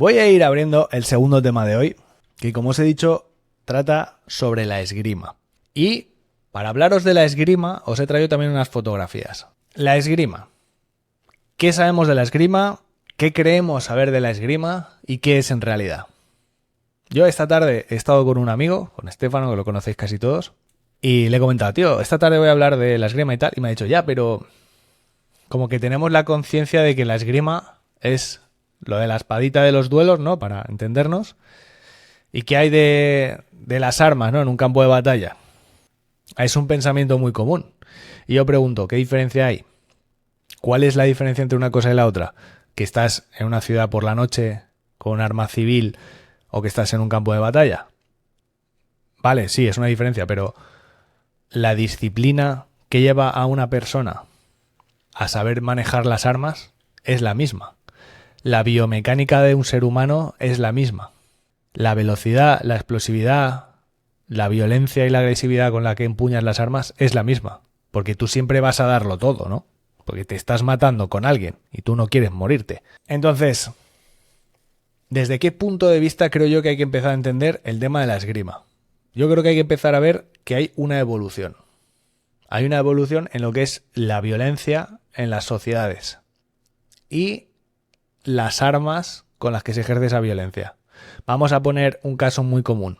Voy a ir abriendo el segundo tema de hoy, que como os he dicho, trata sobre la esgrima. Y para hablaros de la esgrima, os he traído también unas fotografías. La esgrima. ¿Qué sabemos de la esgrima? ¿Qué creemos saber de la esgrima? ¿Y qué es en realidad? Yo esta tarde he estado con un amigo, con Estefano, que lo conocéis casi todos, y le he comentado, tío, esta tarde voy a hablar de la esgrima y tal, y me ha dicho, ya, pero como que tenemos la conciencia de que la esgrima es lo de la espadita de los duelos, ¿no? Para entendernos. ¿Y qué hay de las armas, ¿no? En un campo de batalla? Es un pensamiento muy común. Y yo pregunto, ¿qué diferencia hay? ¿Cuál es la diferencia entre una cosa y la otra? ¿Que estás en una ciudad por la noche con un arma civil o que estás en un campo de batalla? Vale, sí, es una diferencia, pero la disciplina que lleva a una persona a saber manejar las armas es la misma. La biomecánica de un ser humano es la misma. La velocidad, la explosividad, la violencia y la agresividad con la que empuñas las armas es la misma. Porque tú siempre vas a darlo todo, ¿no? Porque te estás matando con alguien y tú no quieres morirte. Entonces, ¿desde qué punto de vista creo yo que hay que empezar a entender el tema de la esgrima? Yo creo que hay que empezar a ver que hay una evolución. Hay una evolución en lo que es la violencia en las sociedades y las armas con las que se ejerce esa violencia. Vamos a poner un caso muy común,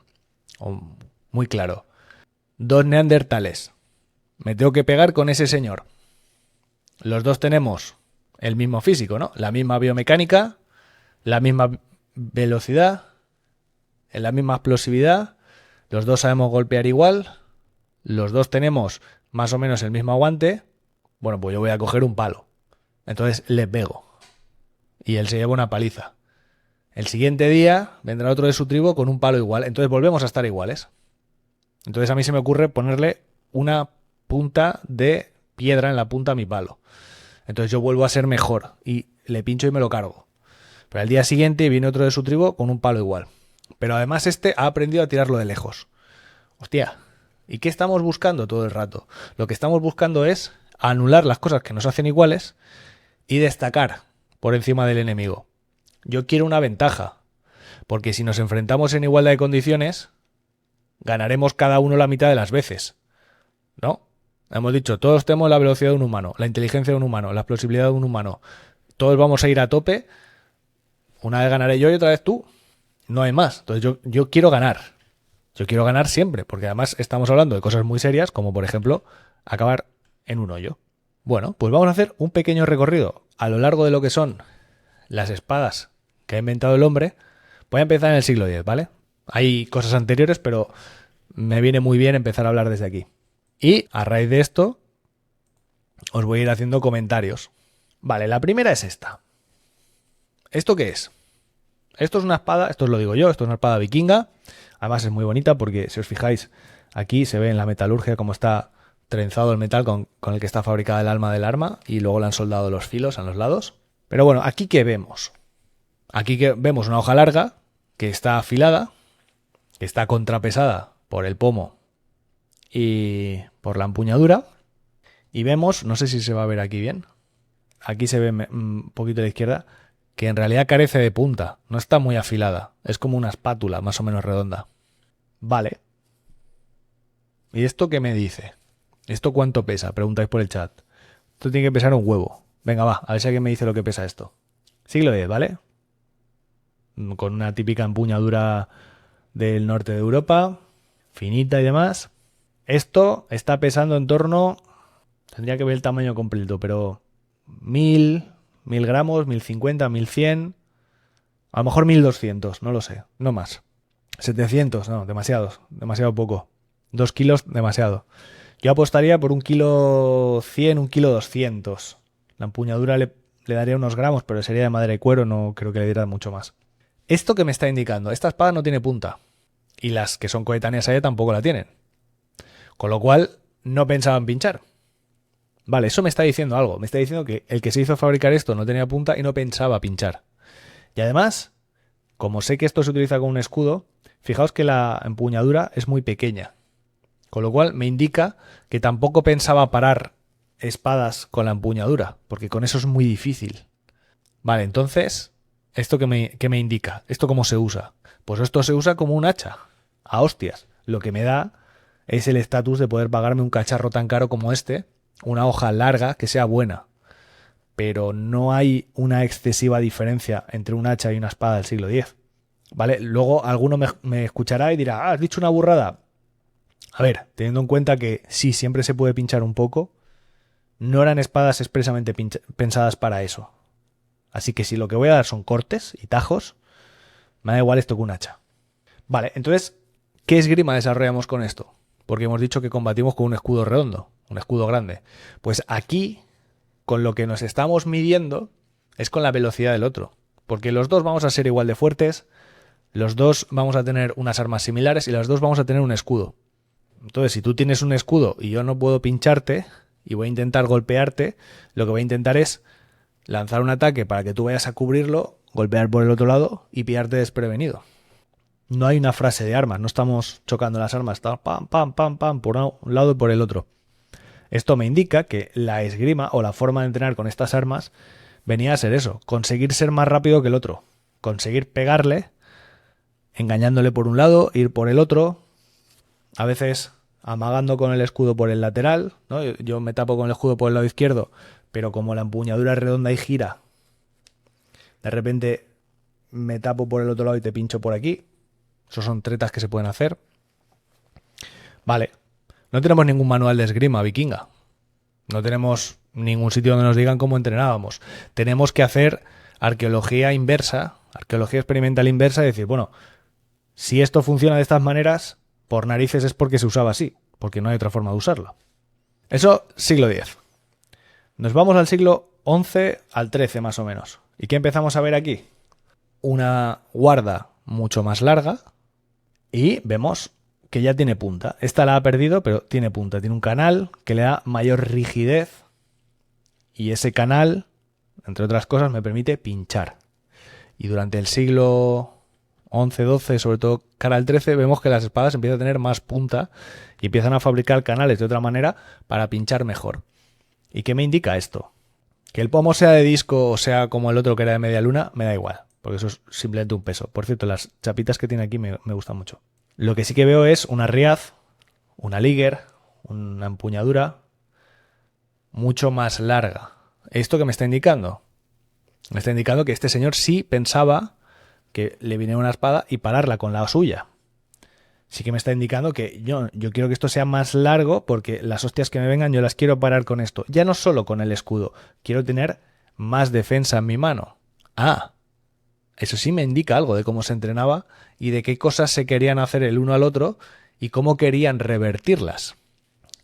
o muy claro. Dos neandertales. Me tengo que pegar con ese señor. Los dos tenemos el mismo físico, ¿no? La misma biomecánica, la misma velocidad, la misma explosividad. Los dos sabemos golpear igual. Los dos tenemos más o menos el mismo aguante. Bueno, pues yo voy a coger un palo. Entonces le pego. Y él se lleva una paliza. El siguiente día vendrá otro de su tribu con un palo igual. Entonces volvemos a estar iguales. Entonces a mí se me ocurre ponerle una punta de piedra en la punta a mi palo. Entonces yo vuelvo a ser mejor y le pincho y me lo cargo. Pero al día siguiente viene otro de su tribu con un palo igual. Pero además este ha aprendido a tirarlo de lejos. Hostia, ¿y qué estamos buscando todo el rato? Lo que estamos buscando es anular las cosas que nos hacen iguales y destacar por encima del enemigo. Yo quiero una ventaja, porque si nos enfrentamos en igualdad de condiciones, ganaremos cada uno la mitad de las veces, ¿no? Hemos dicho, todos tenemos la velocidad de un humano, la inteligencia de un humano, la explosividad de un humano. Todos vamos a ir a tope. Una vez ganaré yo y otra vez tú. No hay más. Entonces yo quiero ganar. Yo quiero ganar siempre, porque además estamos hablando de cosas muy serias, como por ejemplo, acabar en un hoyo. Bueno, pues vamos a hacer un pequeño recorrido a lo largo de lo que son las espadas que ha inventado el hombre. Voy a empezar en el siglo X, ¿vale? Hay cosas anteriores, pero me viene muy bien empezar a hablar desde aquí. Y a raíz de esto, os voy a ir haciendo comentarios. Vale, la primera es esta. ¿Esto qué es? Esto es una espada, esto os lo digo yo, esto es una espada vikinga. Además es muy bonita porque, si os fijáis, aquí se ve en la metalurgia cómo está trenzado el metal con el que está fabricada el alma del arma y luego le han soldado los filos a los lados. Pero bueno, ¿aquí qué vemos? Aquí que vemos una hoja larga que está afilada, que está contrapesada por el pomo y por la empuñadura. Y vemos, no sé si se va a ver aquí bien, aquí se ve un poquito a la izquierda, que en realidad carece de punta, no está muy afilada, es como una espátula más o menos redonda. Vale. ¿Y esto qué me dice? ¿Esto cuánto pesa? Preguntáis por el chat. Esto tiene que pesar un huevo. Venga, va, a ver si alguien me dice lo que pesa esto. Siglo X, ¿vale? Con una típica empuñadura del norte de Europa, finita y demás. Esto está pesando en torno, tendría que ver el tamaño completo, pero 1000 gramos, 1050, 1100, a lo mejor 1200, no lo sé, no más. 700, no, demasiado poco. 2 kilos, demasiado. Yo apostaría por 1,100 kg, 1,200 kg. La empuñadura le daría unos gramos, pero sería de madera y cuero, no creo que le diera mucho más. ¿Esto que me está indicando? Esta espada no tiene punta. Y las que son coetáneas a ella tampoco la tienen. Con lo cual, no pensaban pinchar. Vale, eso me está diciendo algo. Me está diciendo que el que se hizo fabricar esto no tenía punta y no pensaba pinchar. Y además, como sé que esto se utiliza con un escudo, fijaos que la empuñadura es muy pequeña. Con lo cual me indica que tampoco pensaba parar espadas con la empuñadura, porque con eso es muy difícil. Vale, entonces ¿Esto qué me indica? ¿Esto cómo se usa? Pues esto se usa como un hacha, a hostias. Lo que me da es el estatus de poder pagarme un cacharro tan caro como este, una hoja larga que sea buena. Pero no hay una excesiva diferencia entre un hacha y una espada del siglo X. ¿Vale? Luego alguno me escuchará y dirá, has dicho una burrada. A ver, teniendo en cuenta que sí, siempre se puede pinchar un poco, no eran espadas expresamente pensadas para eso. Así que si lo que voy a dar son cortes y tajos, me da igual esto que un hacha. Vale, entonces, ¿qué esgrima desarrollamos con esto? Porque hemos dicho que combatimos con un escudo redondo, un escudo grande. Pues aquí, con lo que nos estamos midiendo, es con la velocidad del otro. Porque los dos vamos a ser igual de fuertes, los dos vamos a tener unas armas similares y los dos vamos a tener un escudo. Entonces, si tú tienes un escudo y yo no puedo pincharte y voy a intentar golpearte, lo que voy a intentar es lanzar un ataque para que tú vayas a cubrirlo, golpear por el otro lado y pillarte desprevenido. No hay una frase de armas, no estamos chocando las armas, está pam, pam, pam, pam, por un lado y por el otro. Esto me indica que la esgrima o la forma de entrenar con estas armas venía a ser eso, conseguir ser más rápido que el otro, conseguir pegarle, engañándole por un lado, ir por el otro, a veces amagando con el escudo por el lateral, ¿no? Yo me tapo con el escudo por el lado izquierdo, pero como la empuñadura es redonda y gira, de repente me tapo por el otro lado y te pincho por aquí. Esos son tretas que se pueden hacer. Vale, no tenemos ningún manual de esgrima vikinga. No tenemos ningún sitio donde nos digan cómo entrenábamos. Tenemos que hacer arqueología inversa, arqueología experimental inversa y decir, bueno, si esto funciona de estas maneras, por narices es porque se usaba así, porque no hay otra forma de usarlo. Eso, siglo X. Nos vamos al siglo XI al XIII más o menos. ¿Y qué empezamos a ver aquí? Una guarda mucho más larga y vemos que ya tiene punta. Esta la ha perdido, pero tiene punta. Tiene un canal que le da mayor rigidez y ese canal, entre otras cosas, me permite pinchar. Y durante el siglo XI, XII, sobre todo cara al XIII, vemos que las espadas empiezan a tener más punta y empiezan a fabricar canales de otra manera para pinchar mejor. ¿Y qué me indica esto? Que el pomo sea de disco o sea como el otro que era de media luna, me da igual, porque eso es simplemente un peso. Por cierto, las chapitas que tiene aquí me gustan mucho. Lo que sí que veo es una riaz, una liger, una empuñadura mucho más larga. ¿Esto qué me está indicando? Me está indicando que este señor sí pensaba que le viniera una espada y pararla con la suya. Sí que me está indicando que yo quiero que esto sea más largo porque las hostias que me vengan yo las quiero parar con esto. Ya no solo con el escudo, quiero tener más defensa en mi mano. Ah, eso sí me indica algo de cómo se entrenaba y de qué cosas se querían hacer el uno al otro y cómo querían revertirlas.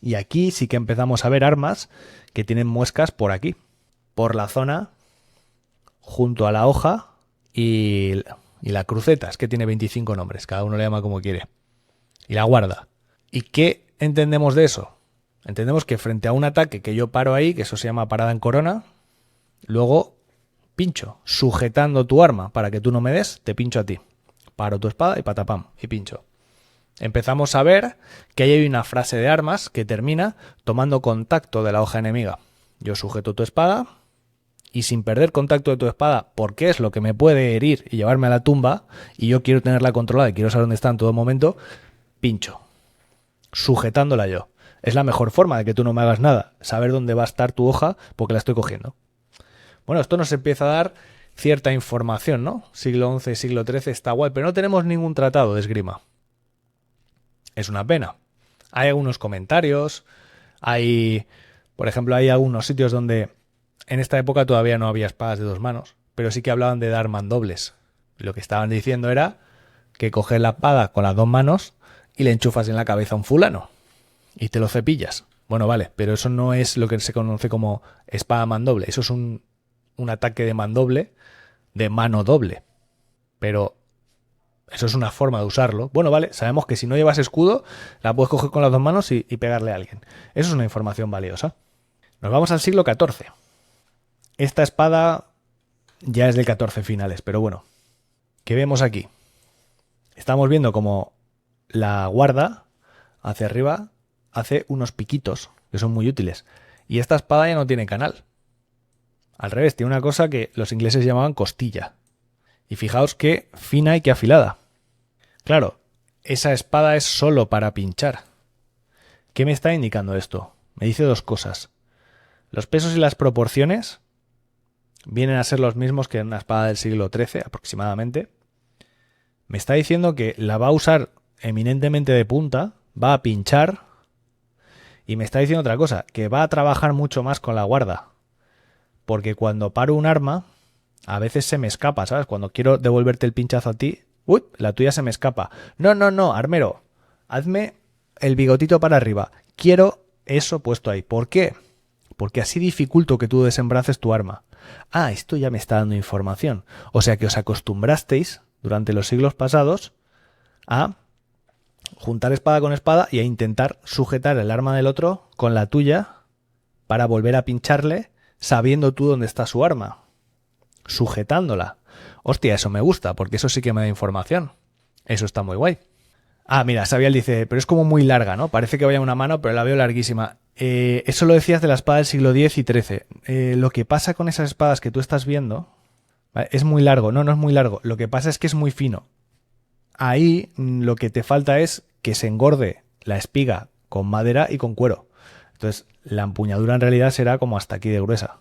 Y aquí sí que empezamos a ver armas que tienen muescas por aquí, por la zona junto a la hoja y la cruceta, es que tiene 25 nombres, cada uno le llama como quiere. Y la guarda. ¿Y qué entendemos de eso? Entendemos que frente a un ataque que yo paro ahí, que eso se llama parada en corona, luego pincho, sujetando tu arma para que tú no me des, te pincho a ti. Paro tu espada y patapam, y pincho. Empezamos a ver que ahí hay una frase de armas que termina tomando contacto de la hoja enemiga. Yo sujeto tu espada y sin perder contacto de tu espada, porque es lo que me puede herir y llevarme a la tumba, y yo quiero tenerla controlada y quiero saber dónde está en todo momento, pincho, sujetándola yo. Es la mejor forma de que tú no me hagas nada, saber dónde va a estar tu hoja porque la estoy cogiendo. Bueno, esto nos empieza a dar cierta información, ¿no? Siglo XI, siglo XIII está guay, pero no tenemos ningún tratado de esgrima. Es una pena. Hay algunos comentarios, por ejemplo, hay algunos sitios donde en esta época todavía no había espadas de dos manos, pero sí que hablaban de dar mandobles. Lo que estaban diciendo era que coges la espada con las dos manos y le enchufas en la cabeza a un fulano y te lo cepillas. Bueno, vale, pero eso no es lo que se conoce como espada mandoble. Eso es un ataque de mandoble, de mano doble. Pero eso es una forma de usarlo. Bueno, vale, sabemos que si no llevas escudo, la puedes coger con las dos manos y pegarle a alguien. Eso es una información valiosa. Nos vamos al siglo XIV. Esta espada ya es del XIV finales, pero bueno. ¿Qué vemos aquí? Estamos viendo como la guarda hacia arriba hace unos piquitos que son muy útiles. Y esta espada ya no tiene canal. Al revés, tiene una cosa que los ingleses llamaban costilla. Y fijaos qué fina y qué afilada. Claro, esa espada es solo para pinchar. ¿Qué me está indicando esto? Me dice dos cosas. Los pesos y las proporciones vienen a ser los mismos que en una espada del siglo XIII aproximadamente. Me está diciendo que la va a usar eminentemente de punta, va a pinchar, y me está diciendo otra cosa, que va a trabajar mucho más con la guarda. Porque cuando paro un arma, a veces se me escapa, ¿sabes? Cuando quiero devolverte el pinchazo a ti, ¡uy!, la tuya se me escapa. No, armero, hazme el bigotito para arriba. Quiero eso puesto ahí. ¿Por qué? Porque así dificulto que tú desembraces tu arma. Ah, esto ya me está dando información. O sea que os acostumbrasteis durante los siglos pasados a juntar espada con espada y a intentar sujetar el arma del otro con la tuya para volver a pincharle sabiendo tú dónde está su arma. Sujetándola. Hostia, eso me gusta, porque eso sí que me da información. Eso está muy guay. Ah, mira, Sabial dice, pero es como muy larga, ¿no? Parece que vaya una mano, pero la veo larguísima. Eso lo decías de la espada del siglo X y XIII. Lo que pasa con esas espadas que tú estás viendo, ¿vale? Es muy largo. No es muy largo. Lo que pasa es que es muy fino. Ahí lo que te falta es que se engorde la espiga con madera y con cuero. Entonces, la empuñadura en realidad será como hasta aquí de gruesa.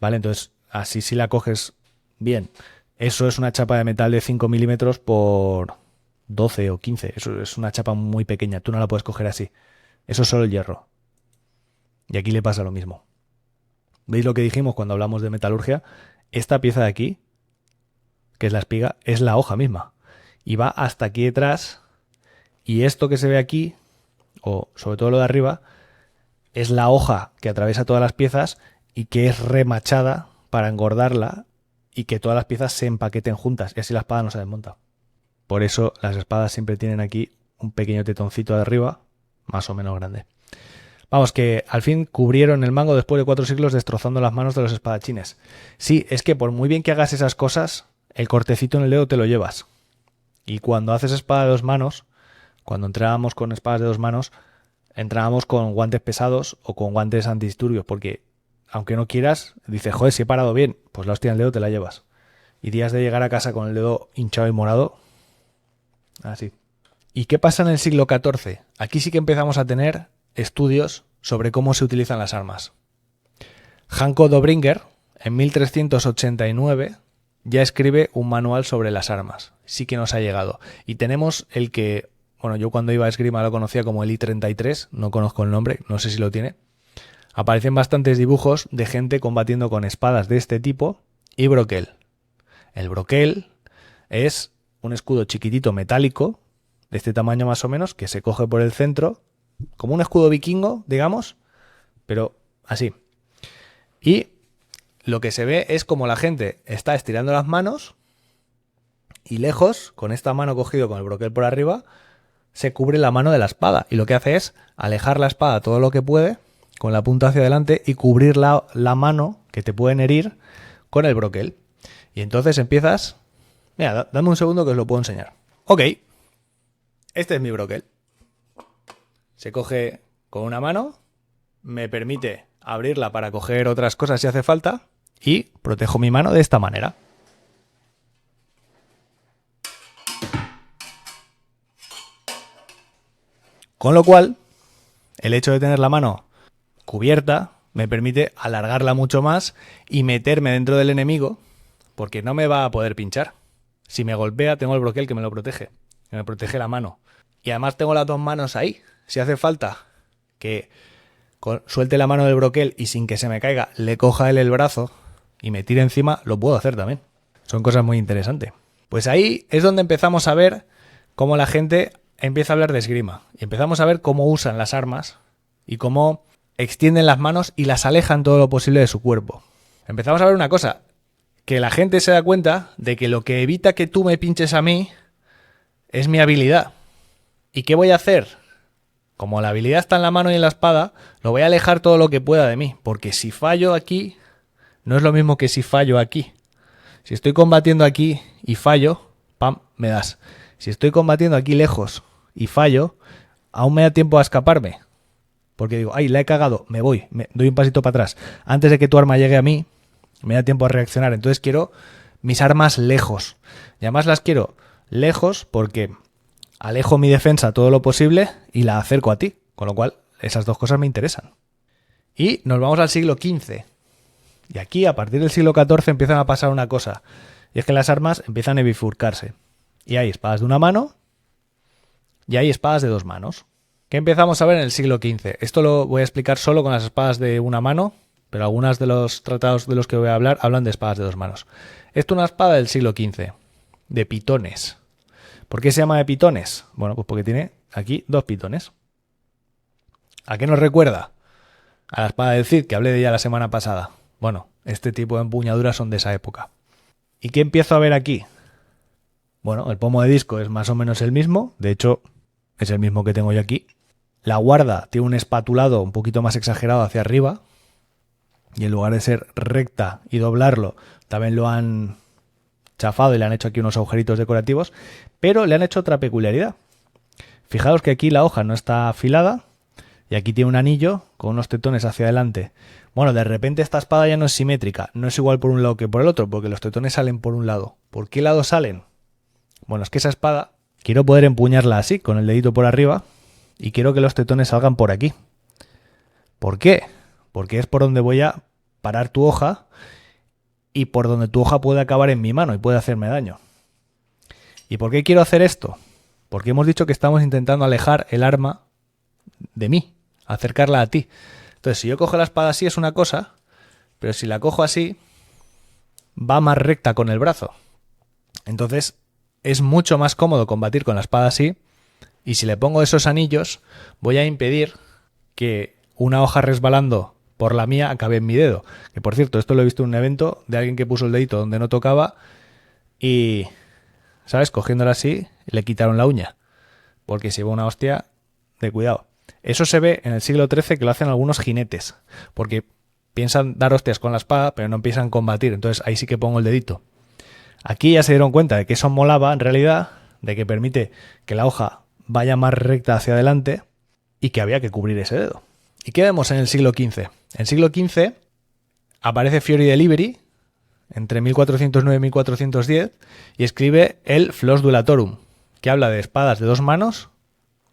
¿Vale? Entonces, así si la coges bien. Eso es una chapa de metal de 5 milímetros por 12 o 15. Eso es una chapa muy pequeña. Tú no la puedes coger así. Eso es solo el hierro. Y aquí le pasa lo mismo. ¿Veis lo que dijimos cuando hablamos de metalurgia? Esta pieza de aquí, que es la espiga, es la hoja misma. Y va hasta aquí detrás. Y esto que se ve aquí, o sobre todo lo de arriba, es la hoja que atraviesa todas las piezas y que es remachada para engordarla y que todas las piezas se empaqueten juntas y así la espada no se desmonta. Por eso las espadas siempre tienen aquí un pequeño tetoncito de arriba, más o menos grande. Vamos, que al fin cubrieron el mango después de 4 siglos destrozando las manos de los espadachines. Sí, es que por muy bien que hagas esas cosas, el cortecito en el dedo te lo llevas. Y cuando haces espada de 2 manos, cuando entrábamos con espadas de 2 manos, entrábamos con guantes pesados o con guantes antidisturbios, porque aunque no quieras, dices, joder, si he parado bien, pues la hostia en el dedo te la llevas. Y días de llegar a casa con el dedo hinchado y morado, así. ¿Y qué pasa en el siglo XIV? Aquí sí que empezamos a tener estudios sobre cómo se utilizan las armas. Hanko Dobringer, en 1389, ya escribe un manual sobre las armas. Sí que nos ha llegado. Y tenemos el que, bueno, yo cuando iba a esgrima lo conocía como el I-33, no conozco el nombre, no sé si lo tiene. Aparecen bastantes dibujos de gente combatiendo con espadas de este tipo y broquel. El broquel es un escudo chiquitito metálico, de este tamaño más o menos, que se coge por el centro, como un escudo vikingo, digamos, pero así. Y lo que se ve es como la gente está estirando las manos y lejos, con esta mano cogido con el broquel por arriba, se cubre la mano de la espada. Y lo que hace es alejar la espada todo lo que puede, con la punta hacia adelante, y cubrir la mano que te pueden herir con el broquel. Y entonces empiezas... Mira, dame un segundo que os lo puedo enseñar. Ok, este es mi broquel. Se coge con una mano, me permite abrirla para coger otras cosas si hace falta y protejo mi mano de esta manera. Con lo cual, el hecho de tener la mano cubierta me permite alargarla mucho más y meterme dentro del enemigo porque no me va a poder pinchar. Si me golpea, tengo el broquel que me lo protege, que me protege la mano. Y además tengo las 2 manos ahí. Si hace falta que suelte la mano del broquel y sin que se me caiga le coja él el brazo y me tire encima, lo puedo hacer también. Son cosas muy interesantes. Pues ahí es donde empezamos a ver cómo la gente empieza a hablar de esgrima. Y empezamos a ver cómo usan las armas y cómo extienden las manos y las alejan todo lo posible de su cuerpo. Empezamos a ver una cosa, que la gente se da cuenta de que lo que evita que tú me pinches a mí es mi habilidad. ¿Y qué voy a hacer? Como la habilidad está en la mano y en la espada, lo voy a alejar todo lo que pueda de mí. Porque si fallo aquí, no es lo mismo que si fallo aquí. Si estoy combatiendo aquí y fallo, ¡pam!, me das. Si estoy combatiendo aquí lejos y fallo, aún me da tiempo a escaparme. Porque digo, ¡ay, la he cagado! Me voy, me doy un pasito para atrás. Antes de que tu arma llegue a mí, me da tiempo a reaccionar. Entonces quiero mis armas lejos. Y además las quiero lejos porque alejo mi defensa todo lo posible y la acerco a ti. Con lo cual, esas dos cosas me interesan. Y nos vamos al siglo XV. Y aquí, a partir del siglo XIV, empiezan a pasar una cosa. Y es que las armas empiezan a bifurcarse. Y hay espadas de una mano y hay espadas de dos manos. ¿Qué empezamos a ver en el siglo XV? Esto lo voy a explicar solo con las espadas de una mano, pero algunos de los tratados de los que voy a hablar hablan de espadas de dos manos. Esto es una espada del siglo XV, de pitones. ¿Por qué se llama de pitones? Bueno, pues porque tiene aquí dos pitones. ¿A qué nos recuerda? A la espada del Cid, que hablé de ella la semana pasada. Bueno, este tipo de empuñaduras son de esa época. ¿Y qué empiezo a ver aquí? Bueno, el pomo de disco es más o menos el mismo, de hecho es el mismo que tengo yo aquí. La guarda tiene un espatulado un poquito más exagerado hacia arriba y en lugar de ser recta y doblarlo, también lo han chafado y le han hecho aquí unos agujeritos decorativos, pero le han hecho otra peculiaridad. Fijaos que aquí la hoja no está afilada y aquí tiene un anillo con unos tetones hacia adelante. Bueno, de repente esta espada ya no es simétrica, no es igual por un lado que por el otro, porque los tetones salen por un lado. ¿Por qué lado salen? Bueno, es que esa espada quiero poder empuñarla así, con el dedito por arriba, y quiero que los tetones salgan por aquí. ¿Por qué? Porque es por donde voy a parar tu hoja y por donde tu hoja puede acabar en mi mano y puede hacerme daño. ¿Y por qué quiero hacer esto? Porque hemos dicho que estamos intentando alejar el arma de mí, acercarla a ti. Entonces, si yo cojo la espada así es una cosa, pero si la cojo así, va más recta con el brazo. Entonces, es mucho más cómodo combatir con la espada así, y si le pongo esos anillos, voy a impedir que una hoja resbalando por la mía acabe en mi dedo. Que por cierto, esto lo he visto en un evento de alguien que puso el dedito donde no tocaba y, ¿sabes? Cogiéndola así, le quitaron la uña. Porque se llevó una hostia de cuidado. Eso se ve en el siglo XIII que lo hacen algunos jinetes. Porque piensan dar hostias con la espada, pero no empiezan a combatir. Entonces ahí sí que pongo el dedito. Aquí ya se dieron cuenta de que eso molaba en realidad, de que permite que la hoja vaya más recta hacia adelante y que había que cubrir ese dedo. ¿Y qué vemos en el siglo XV? En el siglo XV aparece Fiori de Liberi entre 1409 y 1410 y escribe el Flos Duelatorum, que habla de espadas de dos manos,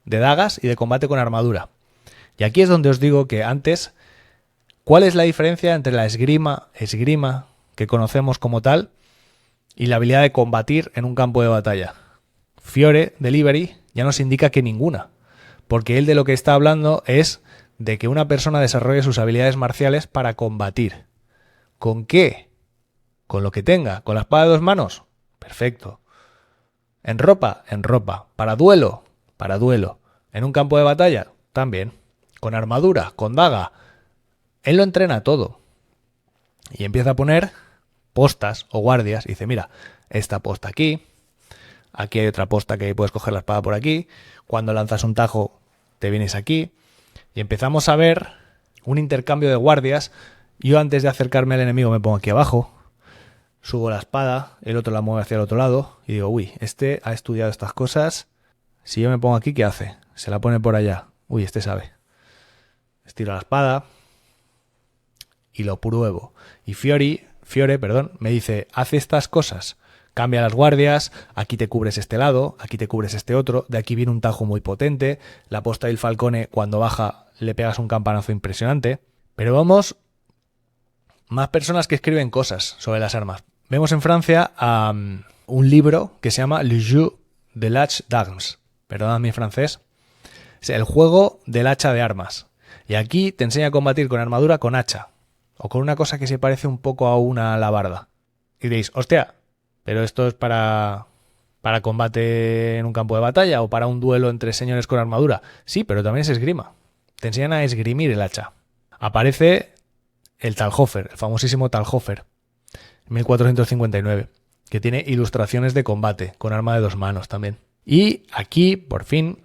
de dagas y de combate con armadura. Y aquí es donde os digo que antes, ¿cuál es la diferencia entre la esgrima que conocemos como tal y la habilidad de combatir en un campo de batalla? Fiore de Liberi ya nos indica que ninguna, porque él de lo que está hablando es de que una persona desarrolle sus habilidades marciales para combatir. ¿Con qué? Con lo que tenga. ¿Con la espada de dos manos? Perfecto. ¿En ropa? En ropa. ¿Para duelo? Para duelo. ¿En un campo de batalla? También. ¿Con armadura? ¿Con daga? Él lo entrena todo. Y empieza a poner postas o guardias. Y dice, mira, esta posta aquí. Aquí hay otra posta que puedes coger la espada por aquí. Cuando lanzas un tajo, te vienes aquí. Y empezamos a ver un intercambio de guardias. Yo antes de acercarme al enemigo me pongo aquí abajo. Subo la espada, el otro la mueve hacia el otro lado. Y digo, uy, este ha estudiado estas cosas. Si yo me pongo aquí, ¿qué hace? Se la pone por allá. Uy, este sabe. Estiro la espada y lo pruebo. Y Fiore, me dice, haz estas cosas. Cambia las guardias, aquí te cubres este lado, aquí te cubres este otro, de aquí viene un tajo muy potente, la posta del falcone cuando baja le pegas un campanazo impresionante. Pero vamos, más personas que escriben cosas sobre las armas. Vemos en Francia un libro que se llama Le jeu de l'âge d'armes, perdonad mi francés, es el juego del hacha de armas. Y aquí te enseña a combatir con armadura con hacha, o con una cosa que se parece un poco a una alabarda. Y diréis, hostia, pero esto es para combate en un campo de batalla o para un duelo entre señores con armadura. Sí, pero también es esgrima. Te enseñan a esgrimir el hacha. Aparece el Talhofer, el famosísimo Talhofer, 1459, que tiene ilustraciones de combate con arma de dos manos también. Y aquí, por fin,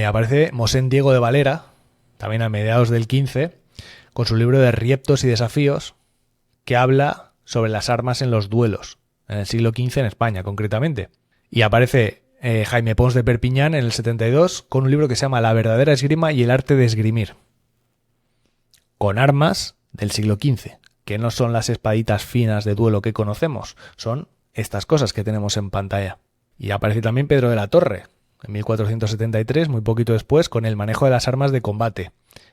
aparece Mosén Diego de Valera, también a mediados del 15, con su libro de Rieptos y Desafíos, que habla sobre las armas en los duelos, en el siglo XV en España concretamente. Y aparece Jaime Pons de Perpiñán en el 72 con un libro que se llama La verdadera esgrima y el arte de esgrimir, con armas del siglo XV, que no son las espaditas finas de duelo que conocemos, son estas cosas que tenemos en pantalla. Y aparece también Pedro de la Torre, en 1473, muy poquito después, con el manejo de las armas de combate.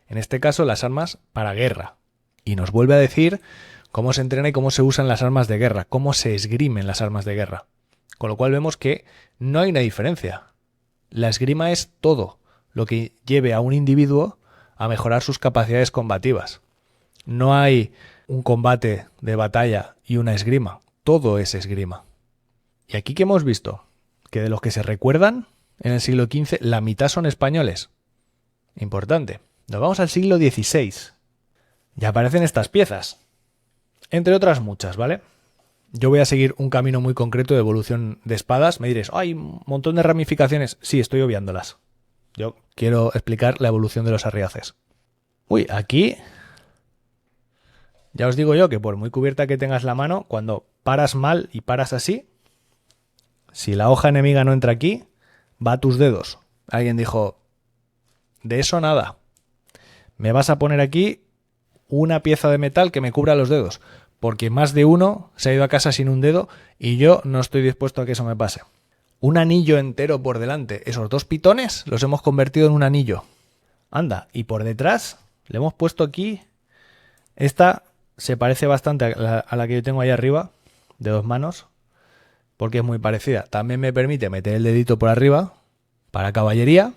En este caso, las armas para guerra. Y nos vuelve a decir cómo se entrena y cómo se usan las armas de guerra, cómo se esgrimen las armas de guerra. Con lo cual vemos que no hay una diferencia. La esgrima es todo lo que lleve a un individuo a mejorar sus capacidades combativas. No hay un combate de batalla y una esgrima. Todo es esgrima. ¿Y aquí qué hemos visto? Que de los que se recuerdan en el siglo XV, la mitad son españoles. Importante. Nos vamos al siglo XVI. Y aparecen estas piezas. Entre otras muchas, ¿vale? Yo voy a seguir un camino muy concreto de evolución de espadas. Me diréis, hay un montón de ramificaciones. Sí, estoy obviándolas. Yo quiero explicar la evolución de los arriaces. Uy, aquí ya os digo yo que por muy cubierta que tengas la mano, cuando paras mal y paras así, si la hoja enemiga no entra aquí, va a tus dedos. Alguien dijo, de eso nada. Me vas a poner aquí una pieza de metal que me cubra los dedos, porque más de uno se ha ido a casa sin un dedo y yo no estoy dispuesto a que eso me pase. Un anillo entero por delante. Esos dos pitones los hemos convertido en un anillo. Anda, y por detrás le hemos puesto aquí. Esta se parece bastante a la que yo tengo ahí arriba, de 2 manos, porque es muy parecida. También me permite meter el dedito por arriba para caballería.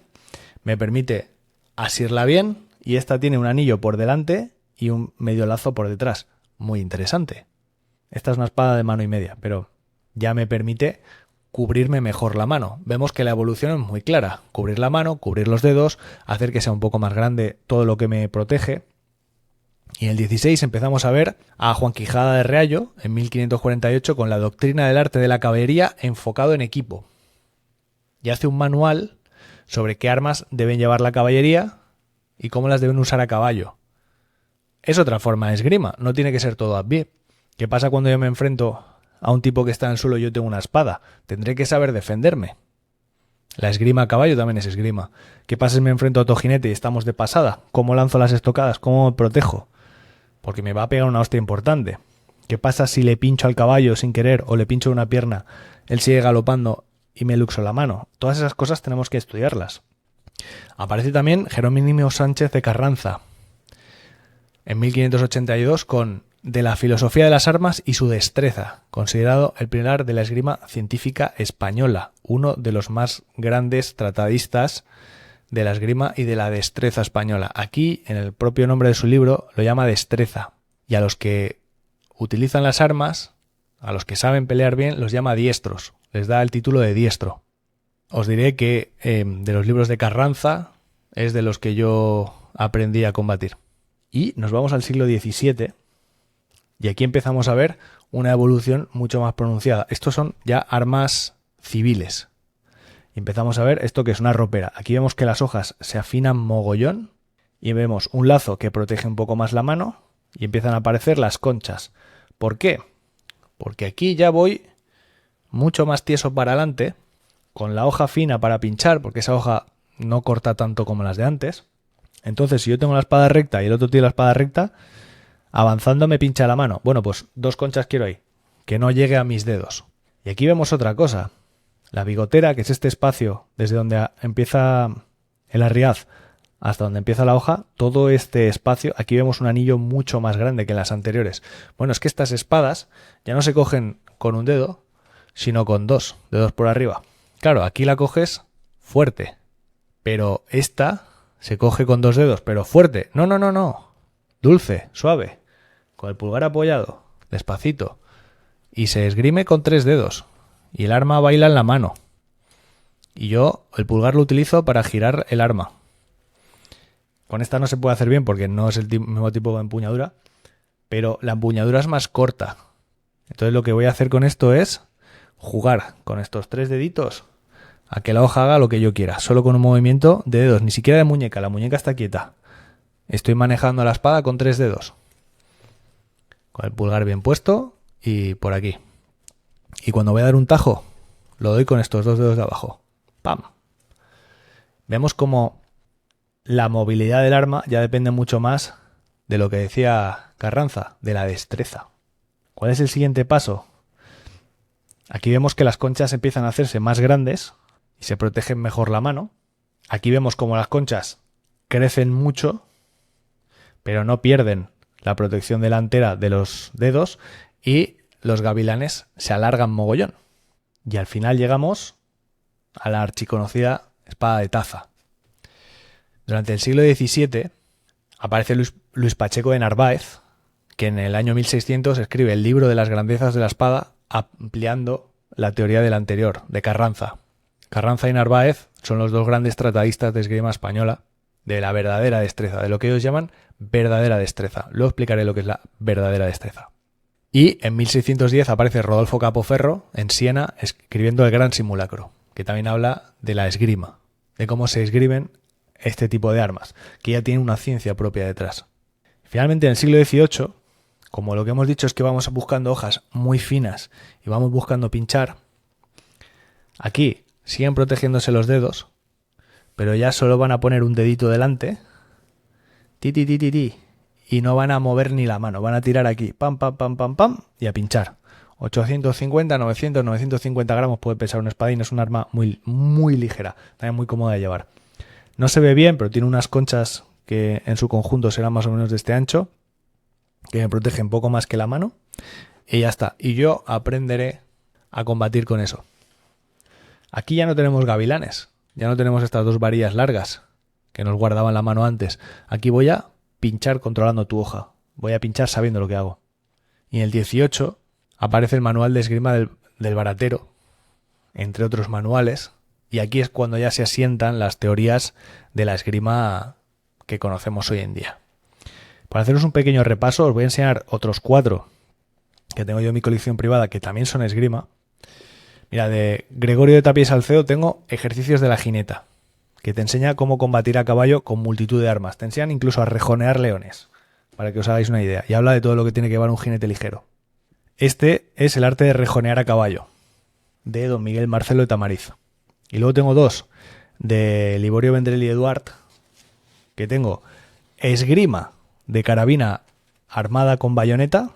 Me permite asirla bien. Y esta tiene un anillo por delante y un medio lazo por detrás. Muy interesante. Esta es una espada de mano y media, pero ya me permite cubrirme mejor la mano. Vemos que la evolución es muy clara. Cubrir la mano, cubrir los dedos, hacer que sea un poco más grande todo lo que me protege. Y en el 16 empezamos a ver a Juan Quijada de Reallo, en 1548, con la doctrina del arte de la caballería enfocado en equipo. Y hace un manual sobre qué armas deben llevar la caballería y cómo las deben usar a caballo. Es otra forma de esgrima, no tiene que ser todo a pie. ¿Qué pasa cuando yo me enfrento a un tipo que está en el suelo y yo tengo una espada? Tendré que saber defenderme. La esgrima a caballo también es esgrima. ¿Qué pasa si me enfrento a otro jinete y estamos de pasada? ¿Cómo lanzo las estocadas? ¿Cómo me protejo? Porque me va a pegar una hostia importante. ¿Qué pasa si le pincho al caballo sin querer o le pincho una pierna, él sigue galopando y me luxo la mano? Todas esas cosas tenemos que estudiarlas. Aparece también Jerónimo Sánchez de Carranza, en 1582, con De la filosofía de las armas y su destreza, considerado el pilar de la esgrima científica española, uno de los más grandes tratadistas de la esgrima y de la destreza española. Aquí, en el propio nombre de su libro, lo llama destreza. Y a los que utilizan las armas, a los que saben pelear bien, los llama diestros. Les da el título de diestro. Os diré que de los libros de Carranza es de los que yo aprendí a combatir. Y nos vamos al siglo XVII y aquí empezamos a ver una evolución mucho más pronunciada. Estos son ya armas civiles. Y empezamos a ver esto que es una ropera. Aquí vemos que las hojas se afinan mogollón y vemos un lazo que protege un poco más la mano y empiezan a aparecer las conchas. ¿Por qué? Porque aquí ya voy mucho más tieso para adelante, con la hoja fina para pinchar, porque esa hoja no corta tanto como las de antes. Entonces, si yo tengo la espada recta y el otro tiene la espada recta, avanzando me pincha la mano. Bueno, pues 2 conchas quiero ahí, que no llegue a mis dedos. Y aquí vemos otra cosa. La bigotera, que es este espacio desde donde empieza el arriaz hasta donde empieza la hoja, todo este espacio, aquí vemos un anillo mucho más grande que en las anteriores. Bueno, es que estas espadas ya no se cogen con un dedo, sino con 2 dedos por arriba. Claro, aquí la coges fuerte, pero esta se coge con 2 dedos, pero fuerte. No. Dulce, suave, con el pulgar apoyado, despacito. Y se esgrime con 3 dedos. Y el arma baila en la mano. Y yo el pulgar lo utilizo para girar el arma. Con esta no se puede hacer bien porque no es el mismo tipo de empuñadura, pero la empuñadura es más corta. Entonces lo que voy a hacer con esto es jugar con estos 3 deditos a que la hoja haga lo que yo quiera, solo con un movimiento de dedos, ni siquiera de muñeca, la muñeca está quieta. Estoy manejando la espada con 3 dedos. Con el pulgar bien puesto y por aquí. Y cuando voy a dar un tajo, lo doy con estos 2 dedos de abajo. ¡Pam! Vemos como la movilidad del arma ya depende mucho más de lo que decía Carranza, de la destreza. ¿Cuál es el siguiente paso? Aquí vemos que las conchas empiezan a hacerse más grandes y se protegen mejor la mano. Aquí vemos como las conchas crecen mucho, pero no pierden la protección delantera de los dedos y los gavilanes se alargan mogollón. Y al final llegamos a la archiconocida espada de Taza. Durante el siglo XVII aparece Luis Pacheco de Narváez, que en el año 1600 escribe el libro de las grandezas de la espada, ampliando la teoría del anterior, de Carranza. Carranza y Narváez son los dos grandes tratadistas de esgrima española de la verdadera destreza, de lo que ellos llaman verdadera destreza. Luego explicaré lo que es la verdadera destreza. Y en 1610 aparece Rodolfo Capoferro en Siena escribiendo El Gran Simulacro, que también habla de la esgrima, de cómo se esgrimen este tipo de armas, que ya tiene una ciencia propia detrás. Finalmente, en el siglo XVIII, como lo que hemos dicho es que vamos buscando hojas muy finas y vamos buscando pinchar, aquí siguen protegiéndose los dedos, pero ya solo van a poner un dedito delante, y no van a mover ni la mano, van a tirar aquí, pam, pam, pam, pam, pam, y a pinchar. 850, 900, 950 gramos puede pesar un espadín, es un arma muy, muy ligera, también muy cómoda de llevar. No se ve bien, pero tiene unas conchas que en su conjunto serán más o menos de este ancho, que me protegen poco más que la mano, y ya está. Y yo aprenderé a combatir con eso. Aquí ya no tenemos gavilanes, ya no tenemos estas dos varillas largas que nos guardaban la mano antes. Aquí voy a pinchar controlando tu hoja, voy a pinchar sabiendo lo que hago. Y en el 18 aparece el manual de esgrima del baratero, entre otros manuales, y aquí es cuando ya se asientan las teorías de la esgrima que conocemos hoy en día. Para haceros un pequeño repaso, os voy a enseñar otros 4 que tengo yo en mi colección privada que también son esgrima. Mira, de Gregorio de Tapia y Salcedo tengo Ejercicios de la jineta, que te enseña cómo combatir a caballo con multitud de armas. Te enseñan incluso a rejonear leones, para que os hagáis una idea. Y habla de todo lo que tiene que llevar un jinete ligero. Este es El arte de rejonear a caballo, de don Miguel Marcelo de Tamariz. Y luego tengo 2 de Liborio Vendrell y Eduard, que tengo Esgrima de carabina armada con bayoneta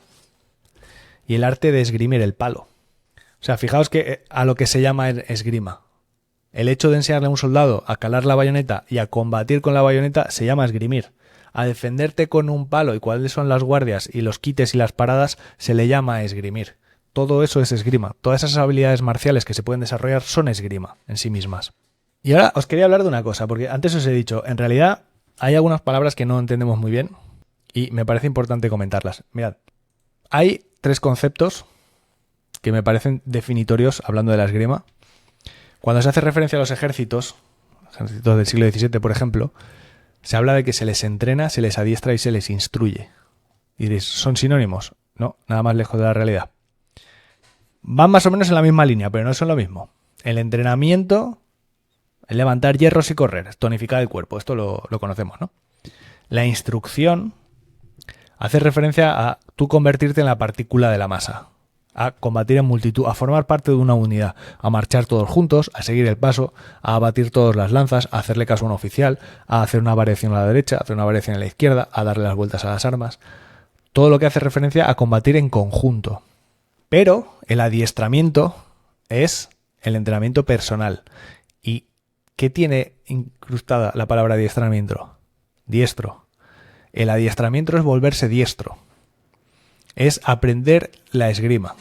y El arte de esgrimir el palo. O sea, fijaos que a lo que se llama esgrima. El hecho de enseñarle a un soldado a calar la bayoneta y a combatir con la bayoneta se llama esgrimir. A defenderte con un palo y cuáles son las guardias y los quites y las paradas se le llama esgrimir. Todo eso es esgrima. Todas esas habilidades marciales que se pueden desarrollar son esgrima en sí mismas. Y ahora os quería hablar de una cosa, porque antes os he dicho, en realidad hay algunas palabras que no entendemos muy bien y me parece importante comentarlas. Mirad, hay 3 conceptos que me parecen definitorios hablando de la esgrima. Cuando se hace referencia a los ejércitos del siglo XVII, por ejemplo, se habla de que se les entrena, se les adiestra y se les instruye. Y diréis, ¿son sinónimos? No, nada más lejos de la realidad. Van más o menos en la misma línea, pero no son lo mismo. El entrenamiento, el levantar hierros y correr, tonificar el cuerpo, esto lo conocemos, ¿no? La instrucción hace referencia a tú convertirte en la partícula de la masa, a combatir en multitud, a formar parte de una unidad, a marchar todos juntos, a seguir el paso, a abatir todas las lanzas, a hacerle caso a un oficial, a hacer una variación a la derecha, a hacer una variación a la izquierda, a darle las vueltas a las armas. Todo lo que hace referencia a combatir en conjunto. Pero el adiestramiento es el entrenamiento personal. ¿Y qué tiene incrustada la palabra adiestramiento? Diestro. El adiestramiento es volverse diestro. Es aprender la esgrima.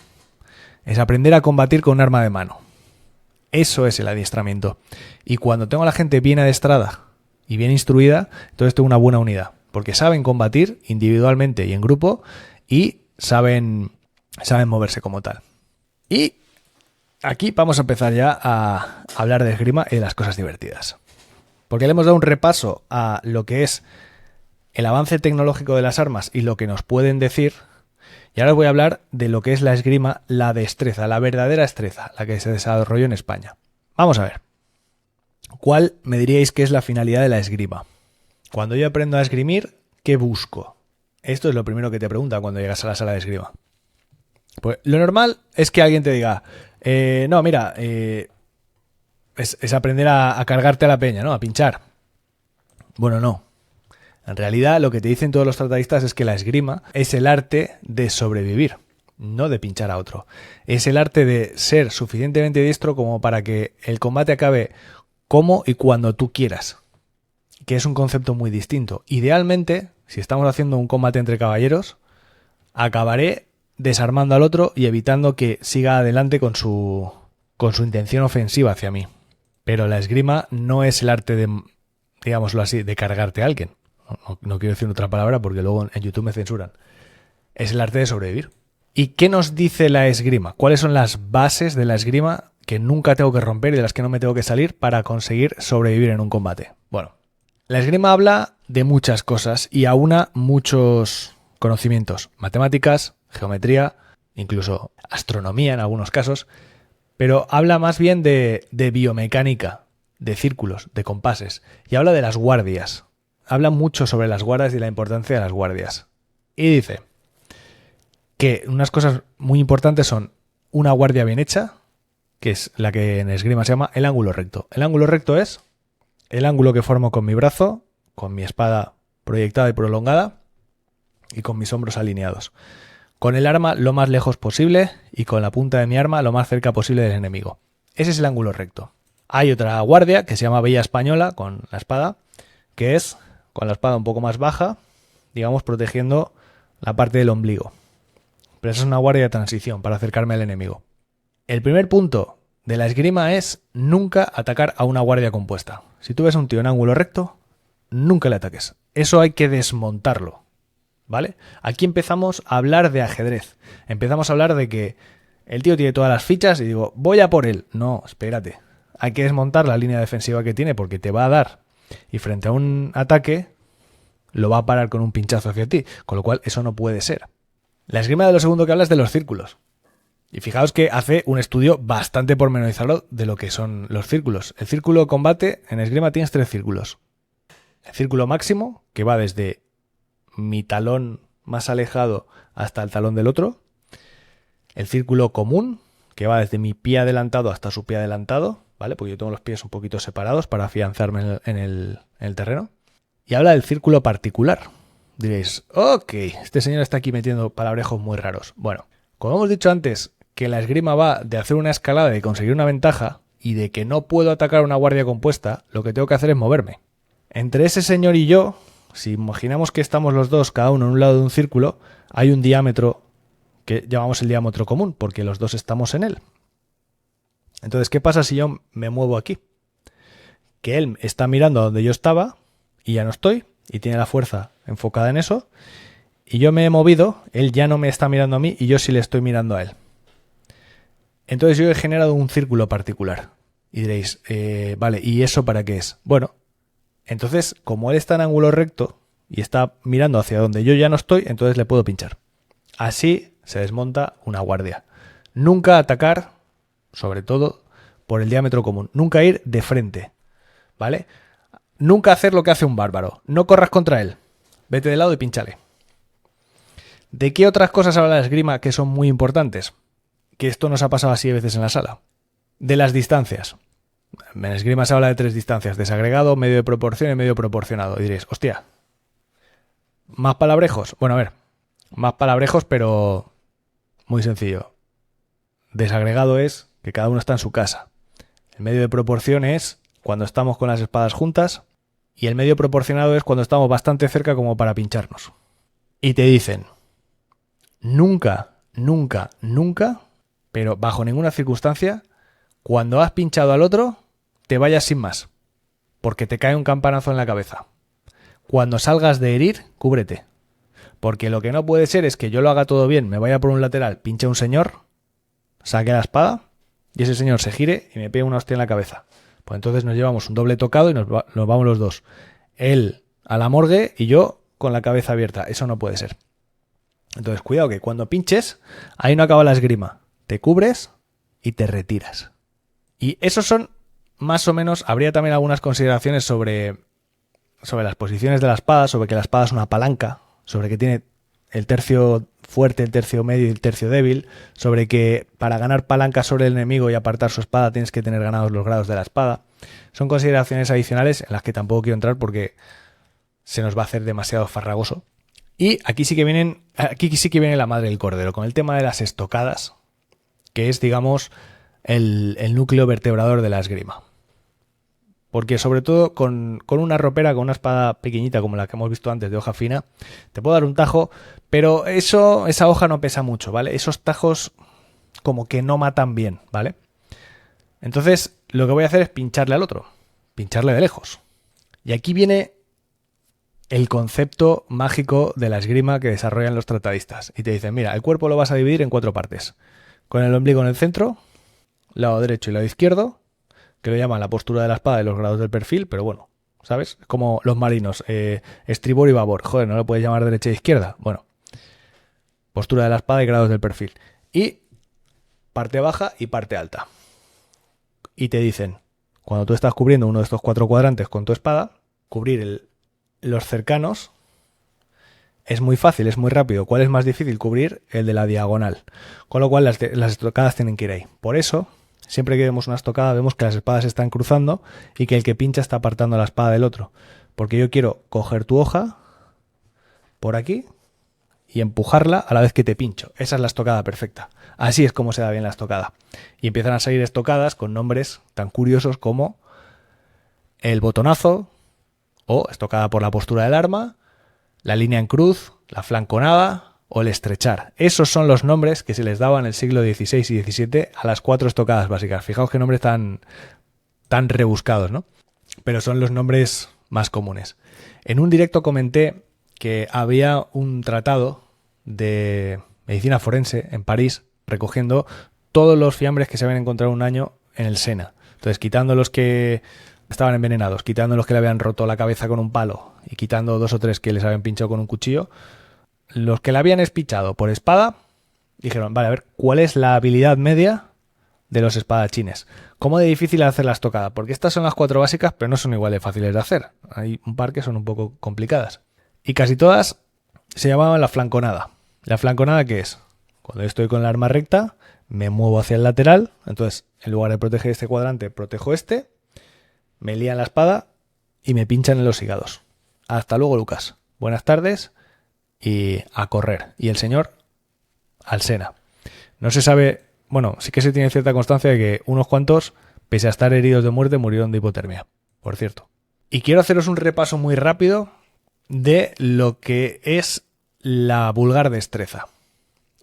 Es aprender a combatir con un arma de mano. Eso es el adiestramiento. Y cuando tengo a la gente bien adiestrada y bien instruida, entonces tengo una buena unidad. Porque saben combatir individualmente y en grupo y saben moverse como tal. Y aquí vamos a empezar ya a hablar de esgrima y de las cosas divertidas. Porque le hemos dado un repaso a lo que es el avance tecnológico de las armas y lo que nos pueden decir. Y ahora os voy a hablar de lo que es la esgrima, la destreza, la verdadera destreza, la que se desarrolló en España. Vamos a ver. ¿Cuál me diríais que es la finalidad de la esgrima? Cuando yo aprendo a esgrimir, ¿qué busco? Esto es lo primero que te preguntan cuando llegas a la sala de esgrima. Pues lo normal es que alguien te diga, no, mira, es aprender a cargarte a la peña, ¿no? A pinchar. Bueno, no. En realidad, lo que te dicen todos los tratadistas es que la esgrima es el arte de sobrevivir, no de pinchar a otro. Es el arte de ser suficientemente diestro como para que el combate acabe como y cuando tú quieras, que es un concepto muy distinto. Idealmente, si estamos haciendo un combate entre caballeros, acabaré desarmando al otro y evitando que siga adelante con su intención ofensiva hacia mí. Pero la esgrima no es el arte de, digámoslo así, de cargarte a alguien. No quiero decir otra palabra porque luego en YouTube me censuran. Es el arte de sobrevivir. ¿Y qué nos dice la esgrima? ¿Cuáles son las bases de la esgrima que nunca tengo que romper y de las que no me tengo que salir para conseguir sobrevivir en un combate? Bueno, la esgrima habla de muchas cosas y aúna muchos conocimientos. Matemáticas, geometría, incluso astronomía en algunos casos. Pero habla más bien de biomecánica, de círculos, de compases. Y habla de las guardias. Habla mucho sobre las guardias y la importancia de las guardias. Y dice que unas cosas muy importantes son una guardia bien hecha, que es la que en esgrima se llama el ángulo recto. El ángulo recto es el ángulo que formo con mi brazo, con mi espada proyectada y prolongada y con mis hombros alineados. Con el arma lo más lejos posible y con la punta de mi arma lo más cerca posible del enemigo. Ese es el ángulo recto. Hay otra guardia que se llama vella española con la espada, que es con la espada un poco más baja, digamos protegiendo la parte del ombligo. Pero esa es una guardia de transición para acercarme al enemigo. El primer punto de la esgrima es nunca atacar a una guardia compuesta. Si tú ves a un tío en ángulo recto, nunca le ataques. Eso hay que desmontarlo. ¿Vale? Aquí empezamos a hablar de ajedrez. Empezamos a hablar de que el tío tiene todas las fichas y digo, voy a por él. No, espérate. Hay que desmontar la línea defensiva que tiene porque te va a dar. Y frente a un ataque, lo va a parar con un pinchazo hacia ti. Con lo cual, eso no puede ser. La esgrima de lo segundo que habla es de los círculos. Y fijaos que hace un estudio bastante pormenorizado de lo que son los círculos. El círculo de combate en esgrima tienes 3 círculos. El círculo máximo, que va desde mi talón más alejado hasta el talón del otro. El círculo común, que va desde mi pie adelantado hasta su pie adelantado, ¿vale? Porque yo tengo los pies un poquito separados para afianzarme en el terreno. Y habla del círculo particular. Diréis, ok, este señor está aquí metiendo palabrejos muy raros. Bueno, como hemos dicho antes, que la esgrima va de hacer una escalada y conseguir una ventaja, y de que no puedo atacar a una guardia compuesta, lo que tengo que hacer es moverme. Entre ese señor y yo, si imaginamos que estamos los dos, cada uno en un lado de un círculo, hay un diámetro que llamamos el diámetro común, porque los dos estamos en él. Entonces, ¿qué pasa si yo me muevo aquí? Que él está mirando a donde yo estaba y ya no estoy, y tiene la fuerza enfocada en eso, y yo me he movido, él ya no me está mirando a mí y yo sí le estoy mirando a él. Entonces yo he generado un círculo particular. Y diréis, vale, ¿y eso para qué es? Bueno, entonces, como él está en ángulo recto y está mirando hacia donde yo ya no estoy, entonces le puedo pinchar. Así se desmonta una guardia. Nunca atacar, sobre todo, por el diámetro común. Nunca ir de frente, ¿vale? Nunca hacer lo que hace un bárbaro. No corras contra él. Vete de lado y pínchale. ¿De qué otras cosas habla la esgrima que son muy importantes? Que esto nos ha pasado así a veces en la sala. De las distancias. En esgrima se habla de 3 distancias: desagregado, medio de proporción y medio proporcionado. Y diréis, hostia, ¿más palabrejos? Bueno, a ver, más palabrejos, pero muy sencillo. Desagregado es que cada uno está en su casa. El medio de proporción es cuando estamos con las espadas juntas. Y el medio proporcionado es cuando estamos bastante cerca como para pincharnos. Y te dicen, nunca, nunca, nunca, pero bajo ninguna circunstancia, cuando has pinchado al otro, te vayas sin más, porque te cae un campanazo en la cabeza. Cuando salgas de herir, cúbrete. Porque lo que no puede ser es que yo lo haga todo bien, me vaya por un lateral, pinche a un señor, saque la espada y ese señor se gire y me pegue una hostia en la cabeza. Pues entonces nos llevamos un doble tocado y nos vamos los dos. Él a la morgue y yo con la cabeza abierta. Eso no puede ser. Entonces cuidado que cuando pinches, ahí no acaba la esgrima. Te cubres y te retiras. Y esos son más o menos, habría también algunas consideraciones sobre las posiciones de la espada, sobre que la espada es una palanca, sobre que tiene el tercio fuerte, el tercio medio y el tercio débil, sobre que para ganar palanca sobre el enemigo y apartar su espada tienes que tener ganados los grados de la espada. Son consideraciones adicionales en las que tampoco quiero entrar porque se nos va a hacer demasiado farragoso. Y aquí sí que viene la madre del cordero, con el tema de las estocadas, que es, digamos, el núcleo vertebrador de la esgrima. Porque sobre todo con una ropera, con una espada pequeñita como la que hemos visto antes de hoja fina, te puedo dar un tajo, pero esa hoja no pesa mucho, ¿vale? Esos tajos como que no matan bien, ¿vale? Entonces lo que voy a hacer es pincharle al otro, pincharle de lejos. Y aquí viene el concepto mágico de la esgrima que desarrollan los tratadistas. Y te dicen, mira, el cuerpo lo vas a dividir en 4 partes. Con el ombligo en el centro, lado derecho y lado izquierdo, que lo llaman la postura de la espada y los grados del perfil, pero bueno, ¿sabes? Como los marinos, estribor y babor. Joder, ¿no lo puedes llamar derecha e izquierda? Bueno, postura de la espada y grados del perfil. Y parte baja y parte alta. Y te dicen, cuando tú estás cubriendo uno de estos 4 cuadrantes con tu espada, cubrir los cercanos es muy fácil, es muy rápido. ¿Cuál es más difícil? Cubrir el de la diagonal. Con lo cual las estocadas tienen que ir ahí. Por eso, siempre que vemos una estocada, vemos que las espadas se están cruzando y que el que pincha está apartando la espada del otro. Porque yo quiero coger tu hoja por aquí y empujarla a la vez que te pincho. Esa es la estocada perfecta. Así es como se da bien la estocada. Y empiezan a salir estocadas con nombres tan curiosos como el botonazo, o estocada por la postura del arma, la línea en cruz, la flanconada o el estrechar. Esos son los nombres que se les daban en el siglo XVI y XVII a las 4 estocadas básicas. Fijaos qué nombres tan rebuscados, ¿no? Pero son los nombres más comunes. En un directo comenté que había un tratado de medicina forense en París recogiendo todos los fiambres que se habían encontrado un año en el Sena. Entonces, quitando los que estaban envenenados, quitando los que le habían roto la cabeza con un palo y quitando 2 o 3 que les habían pinchado con un cuchillo, los que le habían espichado por espada, dijeron, vale, a ver, ¿cuál es la habilidad media de los espadachines? ¿Cómo de difícil es hacer la estocada? Porque estas son las 4 básicas, pero no son igual de fáciles de hacer. Hay un par que son un poco complicadas. Y casi todas se llamaban la flanconada. ¿La flanconada qué es? Cuando yo estoy con la arma recta, me muevo hacia el lateral, entonces en lugar de proteger este cuadrante, protejo este, me lían la espada y me pinchan en los hígados. Hasta luego, Lucas. Buenas tardes y a correr. Y el señor al Sena. No se sabe, bueno, sí que se tiene cierta constancia de que unos cuantos, pese a estar heridos de muerte, murieron de hipotermia, por cierto. Y quiero haceros un repaso muy rápido de lo que es la vulgar destreza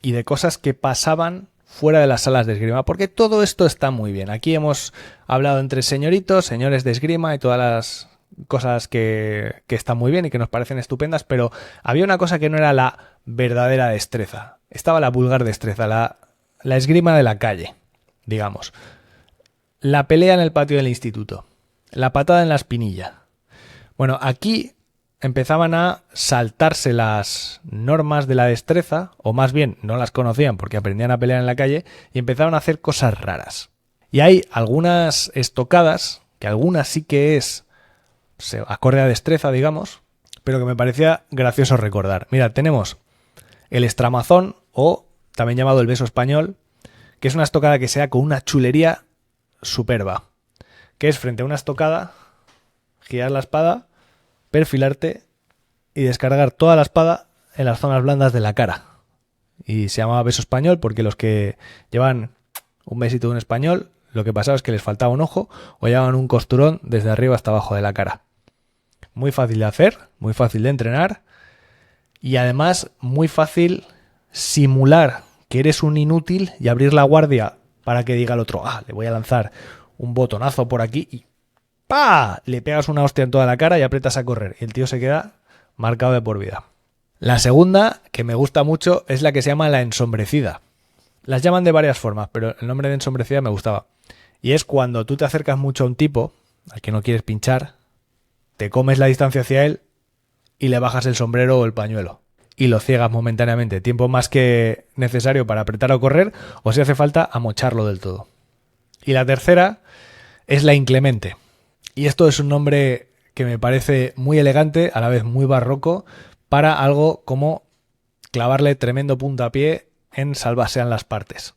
y de cosas que pasaban fuera de las salas de esgrima, porque todo esto está muy bien. Aquí hemos hablado entre señoritos, señores de esgrima y todas las cosas que están muy bien y que nos parecen estupendas, pero había una cosa que no era la verdadera destreza. Estaba la vulgar destreza, la esgrima de la calle, digamos. La pelea en el patio del instituto, la patada en la espinilla. Bueno, aquí empezaban a saltarse las normas de la destreza, o más bien no las conocían porque aprendían a pelear en la calle y empezaban a hacer cosas raras. Y hay algunas estocadas, que algunas sí que es acorde a destreza, digamos, pero que me parecía gracioso recordar. Mira, tenemos el estramazón, o también llamado el beso español, que es una estocada que se da con una chulería superba, que es frente a una estocada, girar la espada, perfilarte y descargar toda la espada en las zonas blandas de la cara. Y se llamaba beso español porque los que llevan un besito de un español, lo que pasaba es que les faltaba un ojo o llevaban un costurón desde arriba hasta abajo de la cara. Muy fácil de hacer, muy fácil de entrenar y además muy fácil simular que eres un inútil y abrir la guardia para que diga el otro, le voy a lanzar un botonazo por aquí y ¡pah! Le pegas una hostia en toda la cara y aprietas a correr. Y el tío se queda marcado de por vida. La segunda, que me gusta mucho, es la que se llama la ensombrecida. Las llaman de varias formas, pero el nombre de ensombrecida me gustaba. Y es cuando tú te acercas mucho a un tipo al que no quieres pinchar, te comes la distancia hacia él y le bajas el sombrero o el pañuelo. Y lo ciegas momentáneamente. Tiempo más que necesario para apretar o correr, o si hace falta, amocharlo del todo. Y la tercera es la inclemente. Y esto es un nombre que me parece muy elegante, a la vez muy barroco, para algo como clavarle tremendo puntapié en salvasean las partes.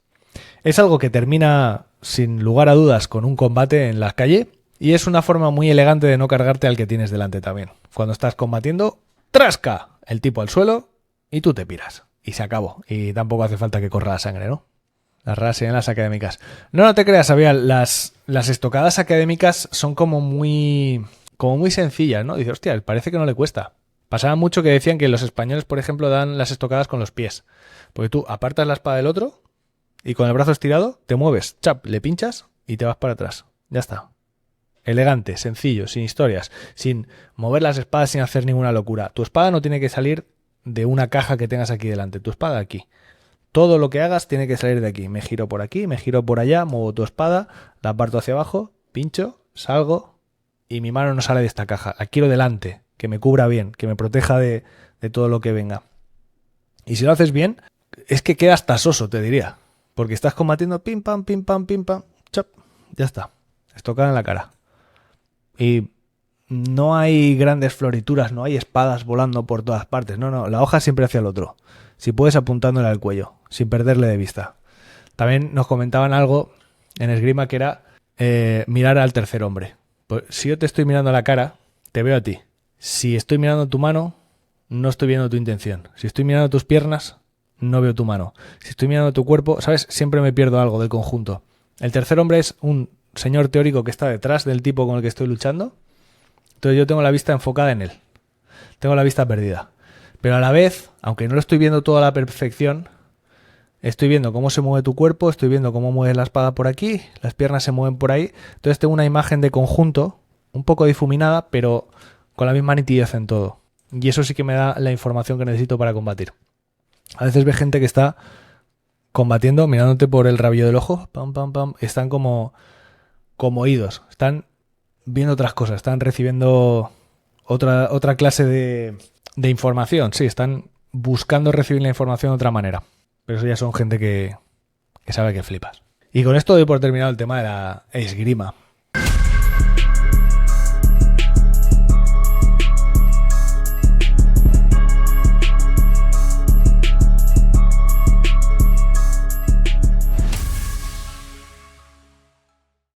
Es algo que termina, sin lugar a dudas, con un combate en la calle, Y es una forma muy elegante de no cargarte al que tienes delante también. Cuando estás combatiendo, ¡trasca! El tipo al suelo y tú te piras. Y se acabó. Y tampoco hace falta que corra la sangre, ¿no? Las raras en las académicas. No te creas, Abial, las estocadas académicas son como muy sencillas, ¿no? Dices, hostia, parece que no le cuesta. Pasaba mucho que decían que los españoles, por ejemplo, dan las estocadas con los pies. Porque tú apartas la espada del otro y con el brazo estirado te mueves, chap, le pinchas y te vas para atrás. Ya está. Elegante, sencillo, sin historias, sin mover las espadas, sin hacer ninguna locura. Tu espada no tiene que salir de una caja que tengas aquí delante. Tu espada aquí. Todo lo que hagas tiene que salir de aquí. Me giro por aquí, me giro por allá, muevo tu espada, la parto hacia abajo, pincho, salgo y mi mano no sale de esta caja. La quiero delante, que me cubra bien, que me proteja de todo lo que venga. Y si lo haces bien, es que quedas tasoso, te diría. Porque estás combatiendo pim pam, chop, ya está. Estocada en la cara. Y no hay grandes florituras, no hay espadas volando por todas partes. No, la hoja siempre hacia el otro. Si puedes, apuntándole al cuello, sin perderle de vista. También nos comentaban algo en esgrima que era mirar al tercer hombre. Pues si yo te estoy mirando a la cara, te veo a ti. Si estoy mirando tu mano, no estoy viendo tu intención. Si estoy mirando tus piernas, no veo tu mano. Si estoy mirando tu cuerpo, ¿sabes? Siempre me pierdo algo del conjunto. El tercer hombre es un señor teórico que está detrás del tipo con el que estoy luchando. Entonces yo tengo la vista enfocada en él. Tengo la vista perdida. Pero a la vez, aunque no lo estoy viendo todo a la perfección, estoy viendo cómo se mueve tu cuerpo, estoy viendo cómo mueves la espada por aquí, las piernas se mueven por ahí. Entonces tengo una imagen de conjunto, un poco difuminada, pero con la misma nitidez en todo. Y eso sí que me da la información que necesito para combatir. A veces ves gente que está combatiendo, mirándote por el rabillo del ojo, pam, pam, pam, están como oídos, están viendo otras cosas, están recibiendo otra clase de información. Sí, están buscando recibir la información de otra manera. Pero eso ya son gente que sabe que flipas. Y con esto doy por terminado el tema de la esgrima.